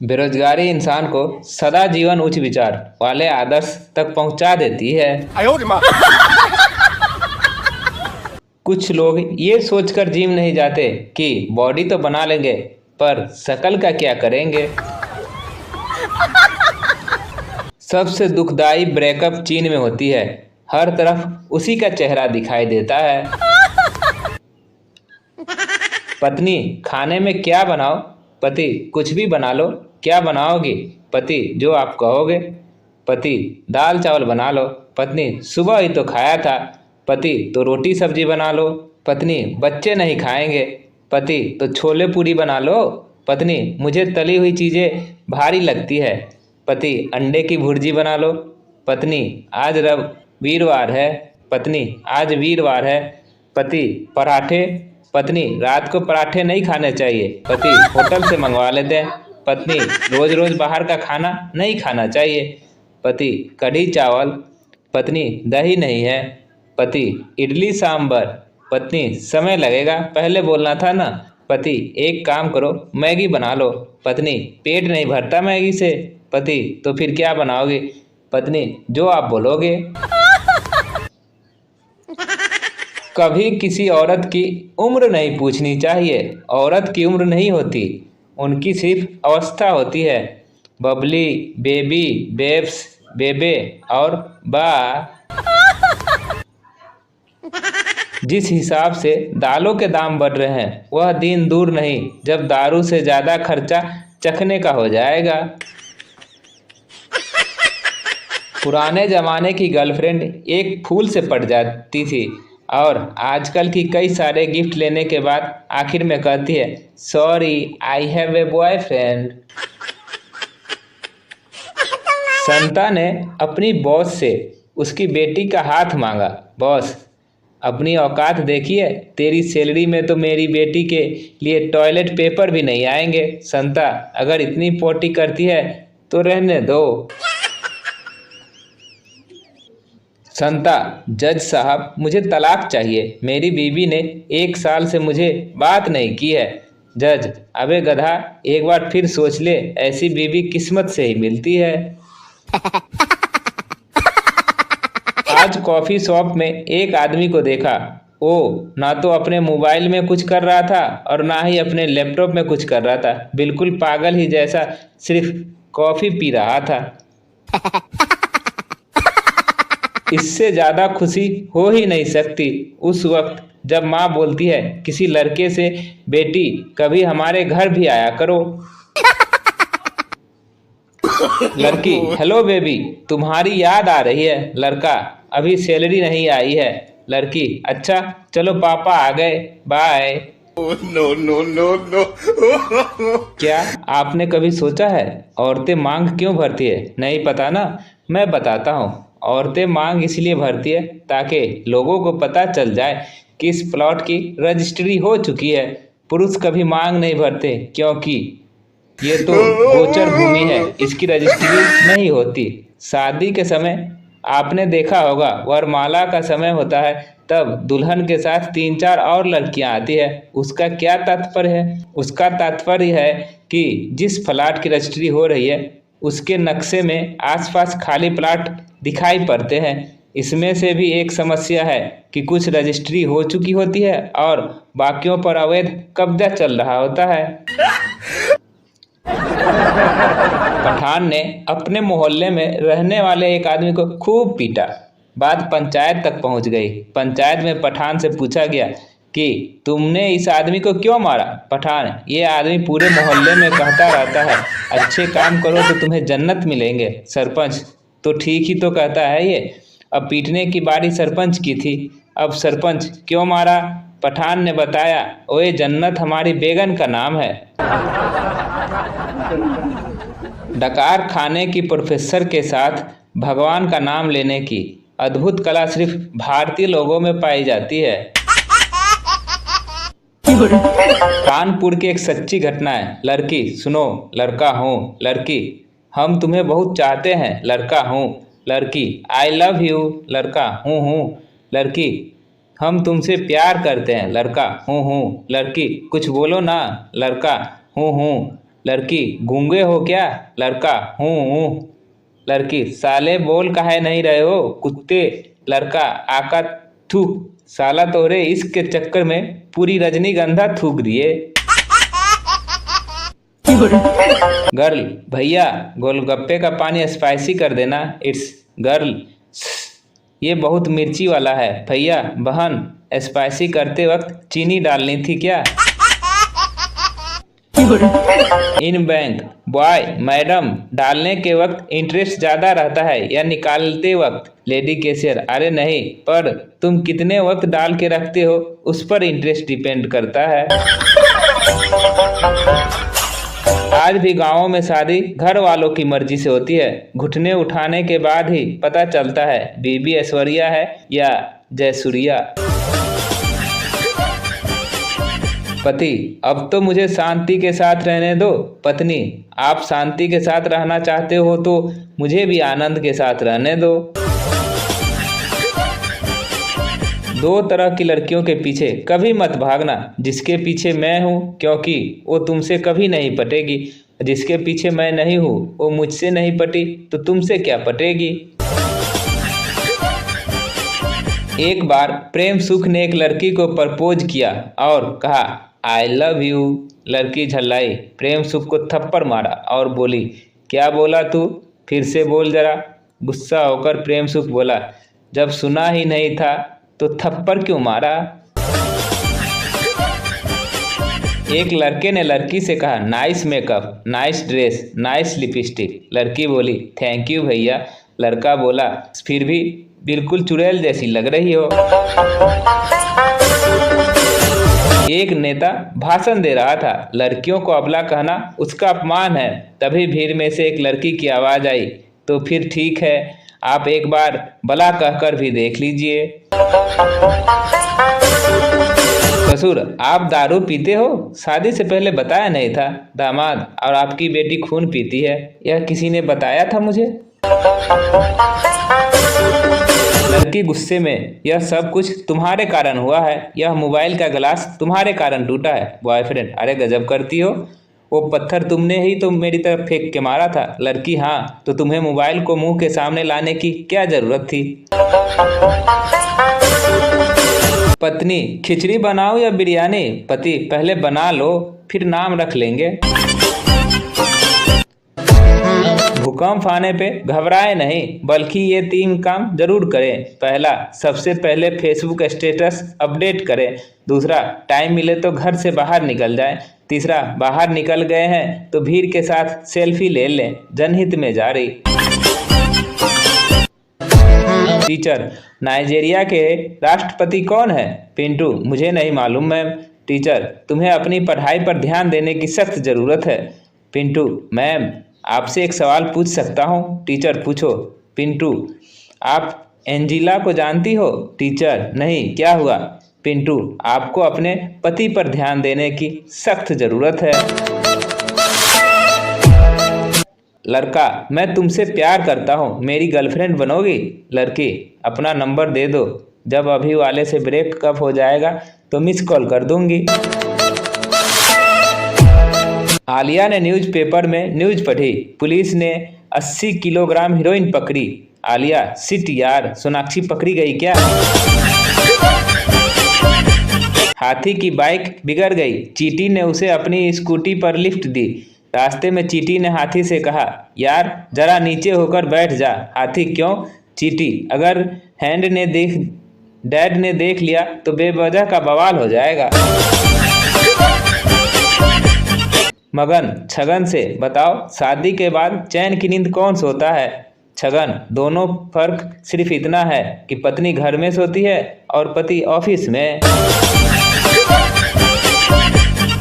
बेरोजगारी इंसान को सदा जीवन उच्च विचार वाले आदर्श तक पहुंचा देती है। कुछ लोग ये सोचकर जिम नहीं जाते कि बॉडी तो बना लेंगे पर शकल का क्या करेंगे। सबसे दुखदाई ब्रेकअप चीन में होती है। हर तरफ उसी का चेहरा दिखाई देता है। पत्नी खाने में क्या बनाओ? पति कुछ भी बना लो। क्या बनाओगी? पति जो आप कहोगे। पति दाल चावल बना लो। पत्नी सुबह ही तो खाया था। पति तो रोटी सब्जी बना लो। पत्नी बच्चे नहीं खाएंगे। पति तो छोले पूरी बना लो। पत्नी मुझे तली हुई चीज़ें भारी लगती है। पति अंडे की भुर्जी बना लो। पत्नी आज वीरवार है। पत्नी आज वीरवार है। पति पराठे। पत्नी रात को पराठे नहीं खाने चाहिए। पति होटल से मंगवा लेते हैं। पत्नी रोज रोज बाहर का खाना नहीं खाना चाहिए। पति कढ़ी चावल। पत्नी दही नहीं है। पति इडली सांभर। पत्नी समय लगेगा, पहले बोलना था ना। पति एक काम करो, मैगी बना लो। पत्नी पेट नहीं भरता मैगी से। पति तो फिर क्या बनाओगे? पत्नी जो आप बोलोगे। कभी किसी औरत की उम्र नहीं पूछनी चाहिए। औरत की उम्र नहीं होती, उनकी सिर्फ अवस्था होती है। बबली, बेबी, बेब्स, बेबे और बा। जिस हिसाब से दालों के दाम बढ़ रहे हैं वह दिन दूर नहीं जब दारू से ज़्यादा खर्चा चखने का हो जाएगा। पुराने ज़माने की गर्लफ्रेंड एक फूल से पट जाती थी और आजकल की कई सारे गिफ्ट लेने के बाद आखिर में कहती है, sorry I have a boyfriend. Santa ने अपनी बॉस से उसकी बेटी का हाथ मांगा। बॉस अपनी औकात देखिए, तेरी सैलरी में तो मेरी बेटी के लिए टॉयलेट पेपर भी नहीं आएंगे। संता अगर इतनी पोटी करती है तो रहने दो। संता जज साहब मुझे तलाक चाहिए, मेरी बीवी ने 1 साल से मुझे बात नहीं की है। जज अबे गधा, एक बार फिर सोच ले, ऐसी बीवी किस्मत से ही मिलती है। आज कॉफ़ी शॉप में एक आदमी को देखा। वो ना तो अपने मोबाइल में कुछ कर रहा था और ना ही अपने लैपटॉप में कुछ कर रहा था। बिल्कुल पागल ही जैसा सिर्फ कॉफ़ी पी रहा था। इससे ज़्यादा खुशी हो ही नहीं सकती उस वक्त जब माँ बोलती है किसी लड़के से, बेटी कभी हमारे घर भी आया करो। लड़की हेलो बेबी, तुम्हारी याद आ रही है। लड़का अभी सैलरी नहीं आई है। लड़की अच्छा चलो पापा आ गए, bye. No no no no. क्या आपने कभी सोचा है औरतें मांग क्यों भरती है? नहीं पता ना, मैं बताता हूँ। औरतें मांग इसलिए भरती है ताकि लोगों को पता चल जाए कि इस प्लॉट की रजिस्ट्री हो चुकी है। पुरुष कभी मांग नहीं भरते क्योंकि ये तो गोचर भूमि है, इसकी रजिस्ट्री नहीं होती। शादी के समय आपने देखा होगा वरमाला का समय होता है, तब दुल्हन के साथ 3-4 और लड़कियां आती है। उसका क्या तात्पर्य है? उसका तात्पर्य है कि जिस प्लाट की रजिस्ट्री हो रही है उसके नक्शे में आसपास खाली प्लाट दिखाई पड़ते हैं। इसमें से भी एक समस्या है कि कुछ रजिस्ट्री हो चुकी होती है और बाकियों पर अवैध कब्जा चल रहा होता है। पठान ने अपने मोहल्ले में रहने वाले एक आदमी को खूब पीटा। बात पंचायत तक पहुंच गई। पंचायत में पठान से पूछा गया कि तुमने इस आदमी को क्यों मारा? पठान ये आदमी पूरे मोहल्ले में कहता रहता है अच्छे काम करो तो तुम्हें जन्नत मिलेंगे। सरपंच तो ठीक ही तो कहता है ये। अब पीटने की बारी सरपंच की थी। अब सरपंच क्यों मारा? पठान ने बताया, ओए जन्नत हमारी बेगन का नाम है। डकार खाने की प्रोफेसर के साथ भगवान का नाम लेने की अद्भुत कला सिर्फ भारतीय लोगों में पाई जाती है। कानपुर की एक सच्ची घटना है। लड़की सुनो, लड़का हूँ। लड़की हम तुम्हें बहुत चाहते हैं। लड़का हूँ। लड़की आई लव यू। लड़का हूँ। लड़की हम तुमसे प्यार करते हैं। लड़का हूँ। लड़की कुछ बोलो ना। लड़का हूँ। लड़की, गूंगे हो क्या? लड़का, हूँ। लड़की, साले बोल काहे नहीं रहे हो कुत्ते? लड़का, आका थू, साला तोरे इश्क के चक्कर में पूरी रजनीगंधा थूक दिए। गर्ल, भैया गोलगप्पे का पानी स्पाइसी कर देना। इट्स गर्ल, ये बहुत मिर्ची वाला है। भैया, बहन स्पाइसी करते वक्त चीनी डालनी थी क्या? इन बैंक, बॉय, मैडम, डालने के वक्त इंटरेस्ट ज़्यादा रहता है या निकालते वक्त? लेडी कैशियर, अरे नहीं, पर तुम कितने वक्त डाल के रखते हो उस पर इंटरेस्ट डिपेंड करता है। आज भी गांवों में शादी घर वालों की मर्जी से होती है। घुटने उठाने के बाद ही पता चलता है बीबी ऐश्वर्या है या जयसूर्या। पति, अब तो मुझे शांति के साथ रहने दो। पत्नी, आप शांति के साथ रहना चाहते हो तो मुझे भी आनंद के साथ रहने दो। दो तरह की लड़कियों के पीछे कभी मत भागना। जिसके पीछे मैं हूँ, क्योंकि वो तुमसे कभी नहीं पटेगी। जिसके पीछे मैं नहीं हूँ, वो मुझसे नहीं पटी तो तुमसे क्या पटेगी। एक बार प्रेम सुख ने एक लड़की को प्रपोज किया और कहा आई लव यू। लड़की झल्लाई, प्रेम सुख को थप्पड़ मारा और बोली, क्या बोला तू? फिर से बोल जरा। गुस्सा होकर प्रेम सुख बोला, जब सुना ही नहीं था तो थप्पड़ क्यों मारा? एक लड़के ने लड़की से कहा, nice makeup, nice dress, nice lipstick. लड़की बोली, थैंक यू भैया। लड़का बोला, फिर भी बिल्कुल चुड़ैल जैसी लग रही हो। एक नेता भाषण दे रहा था। लड़कियों को अबला कहना उसका अपमान है। तभी भीड़ में से एक लड़की की आवाज आई, तो फिर ठीक है, आप एक बार बला कहकर भी देख लीजिए। ससुर, आप दारू पीते हो? शादी से पहले बताया नहीं था। दामाद, और आपकी बेटी खून पीती है, यह किसी ने बताया था मुझे। लड़की गुस्से में, यह सब कुछ तुम्हारे कारण हुआ है। यह मोबाइल का गिलास तुम्हारे कारण टूटा है। बॉयफ्रेंड, अरे गजब करती हो, वो पत्थर तुमने ही तो मेरी तरफ फेंक के मारा था। लड़की, हाँ, तो तुम्हें मोबाइल को मुंह के सामने लाने की क्या जरूरत थी? पत्नी, खिचड़ी बनाओ या बिरयानी? पति, पहले बना लो फिर नाम रख लेंगे। भूकंप आने पे घबराए नहीं, बल्कि ये 3 काम जरूर करें। पहला, सबसे पहले फेसबुक स्टेटस अपडेट करें। दूसरा, टाइम मिले तो घर से बाहर निकल जाएं। तीसरा, बाहर निकल गए हैं तो भीड़ के साथ सेल्फी ले लें। जनहित में जारी। टीचर, नाइजीरिया के राष्ट्रपति कौन है? पिंटू, मुझे नहीं मालूम मैम। टीचर, तुम्हें अपनी पढ़ाई पर ध्यान देने की सख्त जरूरत है। पिंटू, मैम आपसे एक सवाल पूछ सकता हूँ? टीचर, पूछो। पिंटू, आप एंजिला को जानती हो? टीचर, नहीं, क्या हुआ? पिंटू, आपको अपने पति पर ध्यान देने की सख्त जरूरत है। लड़का, मैं तुमसे प्यार करता हूँ, मेरी गर्लफ्रेंड बनोगी? लड़की, अपना नंबर दे दो, जब अभी वाले से ब्रेकअप हो जाएगा तो मिस कॉल कर दूंगी। आलिया ने न्यूज़पेपर में न्यूज़ पढ़ी, पुलिस ने 80 किलोग्राम हीरोइन पकड़ी। आलिया, सिट यार, सोनाक्षी पकड़ी गई क्या? हाथी की बाइक बिगड़ गई, चींटी ने उसे अपनी स्कूटी पर लिफ्ट दी। रास्ते में चींटी ने हाथी से कहा, यार जरा नीचे होकर बैठ जा। हाथी, क्यों? चींटी, अगर डैड ने देख लिया तो बेवजह का बवाल हो जाएगा। मगन छगन से, बताओ शादी के बाद चैन की नींद कौन सोता है? छगन, दोनों फर्क सिर्फ इतना है कि पत्नी घर में सोती है और पति ऑफिस में।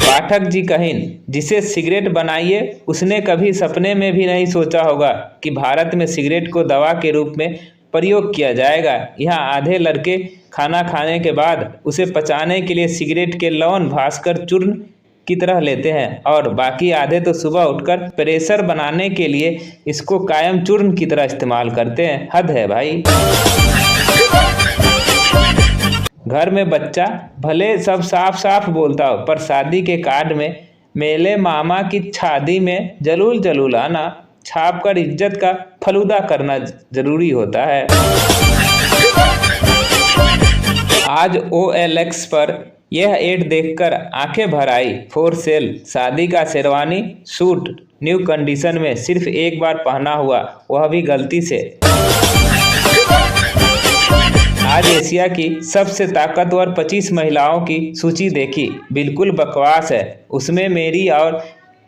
पाठक जी कहिन, जिसे सिगरेट बनाइए उसने कभी सपने में भी नहीं सोचा होगा कि भारत में सिगरेट को दवा के रूप में प्रयोग किया जाएगा। यहाँ आधे लड़के खाना खाने के बाद उसे पचाने के लिए सिगरेट के लौन भास्कर चूर्ण की तरह लेते हैं और बाकी आधे तो सुबह उठकर प्रेशर बनाने के लिए इसको कायम चूर्ण की तरह इस्तेमाल करते हैं। हद है भाई। घर में बच्चा भले सब साफ साफ बोलता हो, पर शादी के कार्ड में मेले मामा की शादी में जलूल जलूल आना, छाप कर इज्जत का फलूदा करना जरूरी होता है। आज OLX पर यह एड देखकर आंखें भर आई। फॉर सेल, शादी का शेरवानी सूट न्यू कंडीशन में, सिर्फ एक बार पहना हुआ, वह भी गलती से। आज एशिया की सबसे ताकतवर 25 महिलाओं की सूची देखी, बिल्कुल बकवास है। उसमें मेरी और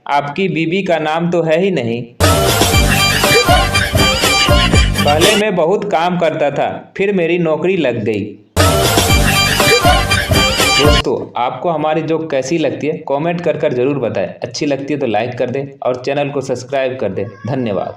आपकी बीबी का नाम तो है ही नहीं। पहले मैं बहुत काम करता था, फिर मेरी नौकरी लग गई। दोस्तों, आपको हमारी जोक कैसी लगती है कमेंट कर जरूर बताएं। अच्छी लगती है तो लाइक कर दें और चैनल को सब्सक्राइब कर दें। धन्यवाद।